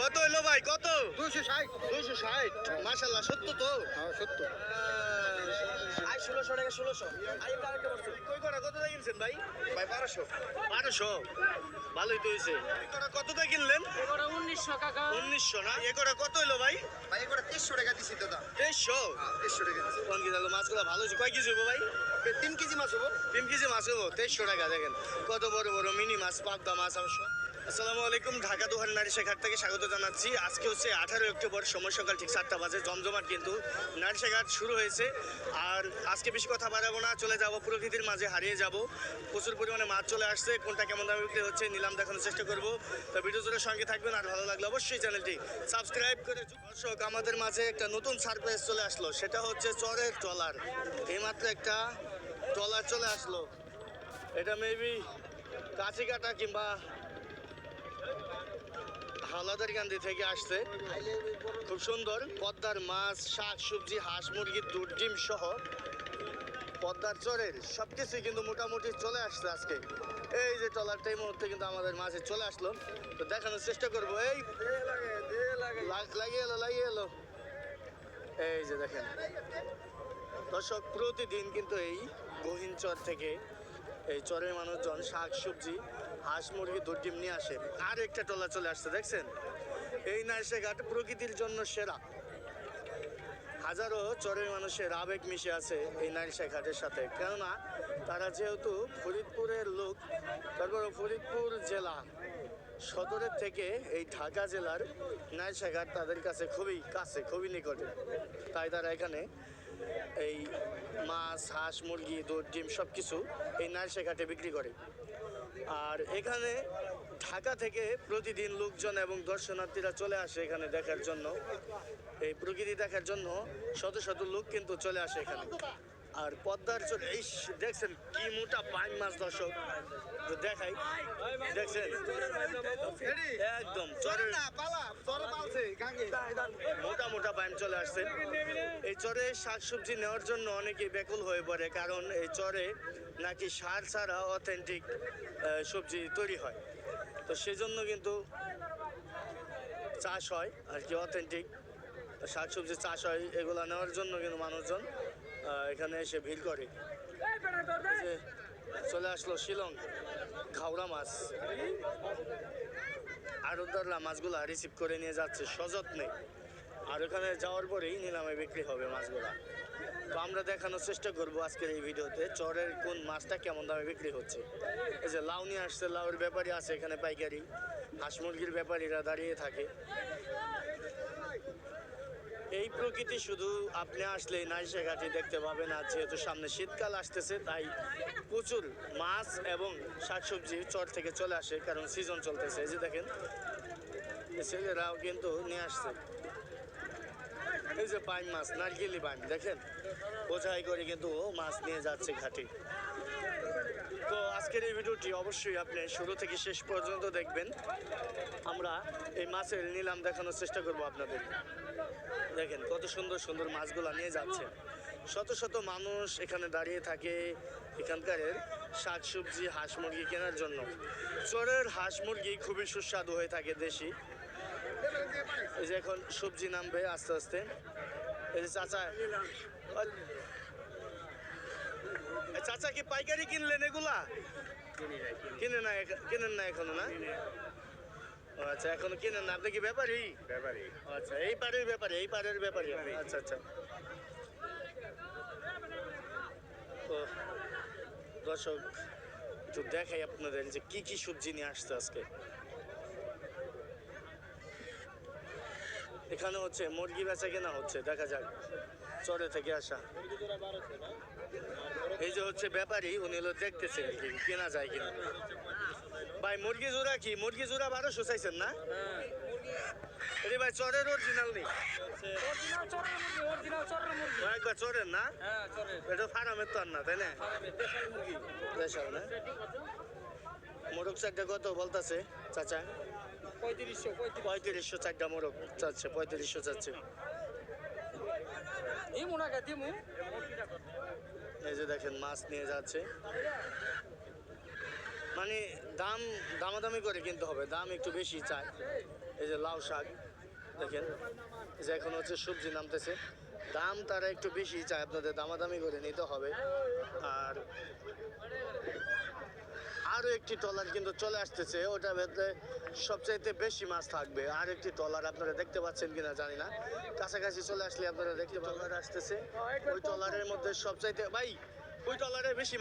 কত হইলো ভাই কত? 260 260 মাশাআল্লাহ সত্য তো? হ্যাঁ সত্য। আই 1600 টাকা 1600 আই আরেকটা বলছি কই করা কত টাকা কিনছেন ভাই? ভাই 1200 1200 ভালোই তো হইছে। কটা কত টাকা কিনলেন? এগুলো 1900 কাকা। 1900 না? কটা কত হইলো ভাই? ভাই এগুলো 300 টাকা দিছি দাদা। 2300 300 টাকা দিছি। কোন কি তাহলে মাছগুলো ভালো হইছে। কয় কেজি হইবো ভাই? 3 কেজি মাছ হবো। 3 কেজি মাছ হইবো 2300 টাকা। দেখেন কত বড় বড় মিনি মাছ, পাবদা মাছ অবশ্য। আসসালামু আলাইকুম, ঢাকা দোহার নারিশা ঘাট থেকে স্বাগত জানাচ্ছি। আজকে হচ্ছে 18 অক্টোবর, সময় সকাল ঠিক 7টা বাজে। জমজমাট কিন্তু নারিশা ঘাট শুরু হয়েছে। আর আজকে বেশি কথা বাড়াবো না, চলে যাব প্রকৃতির মাঝে, হারিয়ে যাব। প্রচুর পরিমাণে মাছ চলে আসছে, কোনটা কেমন দামে বিক্রি হচ্ছে নিলাম দেখানোর চেষ্টা করব। তো ভিডিও জুড়ে সঙ্গে থাকবেন, আর ভালো লাগলে অবশ্যই চ্যানেলটি সাবস্ক্রাইব করে। দর্শক, আমাদের মাঝে একটা নতুন সারপ্রাইজ চলে আসলো, সেটা হচ্ছে চরের ট্রলার। এইমাত্র একটা ট্রলার চলে আসলো। এটা মেবি কাছিকাটা কিংবা হাওলাদারকান্দি থেকে আসছে। খুব সুন্দর পদ্মার মাছ, শাক সবজি, হাঁস মুরগির দুধ, ডিম সহ পদ্মার চরের সবকিছুই কিন্তু মোটামুটি চলে আসছে আজকে। এই যে ট্রলারটা এই মুহূর্তে কিন্তু আমাদের মাঝে চলে আসলো, তো দেখানোর চেষ্টা করবো। এই লাগিয়ে এলো এই যে দেখেন দর্শক, প্রতিদিন কিন্তু এই গহীন চর থেকে এই চরের মানুষজন শাক সবজি, হাঁস মুরগি, দুধ ডিম নিয়ে আসে। আর একটা ট্রলার চলে আসছে, দেখছেন? এই নারিশা ঘাট প্রকৃতির জন্য সেরা। হাজারো চরের মানুষের আবেগ মিশে আছে এই নারিশা ঘাটের সাথে, কেননা তারা যেহেতু ফরিদপুরের লোক, তারপর ফরিদপুর জেলা সদরের থেকে এই ঢাকা জেলার নারিশা ঘাট তাদের কাছে খুবই কাছে, খুবই নিকটে। তাই তারা এখানে এই মাছ, হাঁস মুরগি, দুধ ডিম সব কিছু এই নারিশা ঘাটে বিক্রি করে। আর এখানে ঢাকা থেকে প্রতিদিন লোকজন এবং দর্শনার্থীরা চলে আসে এখানে দেখার জন্য, এই প্রকৃতি দেখার জন্য শত শত লোক কিন্তু চলে আসে এখানে। আর পদ্মার চরে এই দেখছেন কি মোটা বাইম মাছ, দর্শক তো দেখাই, দেখছেন একদম চরের মোটা মোটা বাইম চলে আসছে। এই চরে শাকসবজি নেওয়ার জন্য অনেকেই ব্যাকুল হয়ে পড়ে, কারণ এই চরে নাকি সার ছাড়া অথেন্টিক সবজি তৈরি হয়। তো সেজন্য কিন্তু চাষ হয় আর কি, অথেন্টিক শাকসবজি চাষ হয়। এগুলা নেওয়ার জন্য কিন্তু মানুষজন এখানে এসে ভিড় করে। যে চলে আসলো শিলং ঘাওড়া মাছ, আড়তদাররা মাছগুলা রিসিভ করে নিয়ে যাচ্ছে সযত্নে। আর ওখানে যাওয়ার পরেই নিলামে বিক্রি হবে মাছগুলা। তো আমরা দেখানোর চেষ্টা করবো আজকের এই ভিডিওতে চরের কোন মাছটা কেমন দামে বিক্রি হচ্ছে। এই যে লাউ নিয়ে আসছে, লাউর ব্যাপারী আছে এখানে, পাইকারি হাঁস মুরগির ব্যাপারীরা দাঁড়িয়ে থাকে। এই প্রকৃতি শুধু আপনি আসলে নারিশা ঘাটে দেখতে পাবেন। আর যেহেতু সামনে শীতকাল আসতেছে, তাই প্রচুর মাছ এবং শাকসবজি চর থেকে চলে আসে, কারণ সিজন চলতেছে। এই যে দেখেন ছেলেরাও কিন্তু নিয়ে আসছে। এই যে বাইম মাছ, নারকেলি বাইম, দেখেন বোঝাই করে কিন্তু মাছ নিয়ে যাচ্ছে ঘাটে। তো আজকের এই ভিডিওটি অবশ্যই আপনি শুরু থেকে শেষ পর্যন্ত দেখবেন। আমরা এই মাছের নিলাম দেখানোর চেষ্টা করব আপনাদের। দেখেন কত সুন্দর সুন্দর মাছগুলা নিয়ে যাচ্ছে। শত শত মানুষ এখানে দাঁড়িয়ে থাকে এখানকার শাক সবজি, হাঁস মুরগি কেনার জন্য। চরের হাঁস মুরগি খুবই সুস্বাদু হয়ে থাকে, দেশি। এই যে এখন সবজি নামবে আস্তে আস্তে। এই যে চাচা, চাচা কি পাইকারি কিনলেন এগুলা? কিনেন না এখনো না? আচ্ছা এখনো কিনেন না, আপনি কি ব্যাপারী? আচ্ছা এই পাড়ের ব্যাপারে, এই পাড়ের ব্যাপারে। আচ্ছা আচ্ছা। তো দর্শক একটু দেখাই আপনাদের যে কি কি সবজি নিয়ে আসছে আজকে। এখানে হচ্ছে মুরগি বেচা কেনা হচ্ছে, দেখা যাক চরে থেকে আসা। এই যে হচ্ছে ব্যাপারী, উনি হলো দেখতেছে আর কি কেনা যায় কিনা। ভাই মুরগি জোড়া কি? মুরগি জোড়া 1200 চাইছেন না? আরে ভাই চরের অরিজিনাল নেই, একবার চরের না? এটা ফার্মের তো আর না, তাই না? দেশাল না? মোরগ চারটা কত বলতেছে চাচা? 3500 চারটা মোরগ চাচ্ছে, 3500 চাচ্ছে। এই যে দেখেন মাছ নিয়ে যাচ্ছে, মানে দাম দামাদামি করে কিনতে হবে, দাম একটু বেশি চায়। এই যে লাউ শাক দেখেন, এই যে এখন হচ্ছে সবজি নামতেছে, দাম তারা একটু বেশি চায়, আপনাদের দামাদামি করে নিতে হবে। আর আরো একটি ট্রলার কিন্তু চলে আসতেছে, ওটার ভেতরে সবচাইতে বেশি মাছ থাকবে। আর একটি ট্রলার আপনারা দেখতে পাচ্ছেন কিনা জানি না, কাছাকাছি চলে আসলে আপনারা দেখতে ট্রলার আসতেছে। ওই ট্রলারের মধ্যে সবচাইতে ভাই, ওই ট্রলারে বেশি মাছ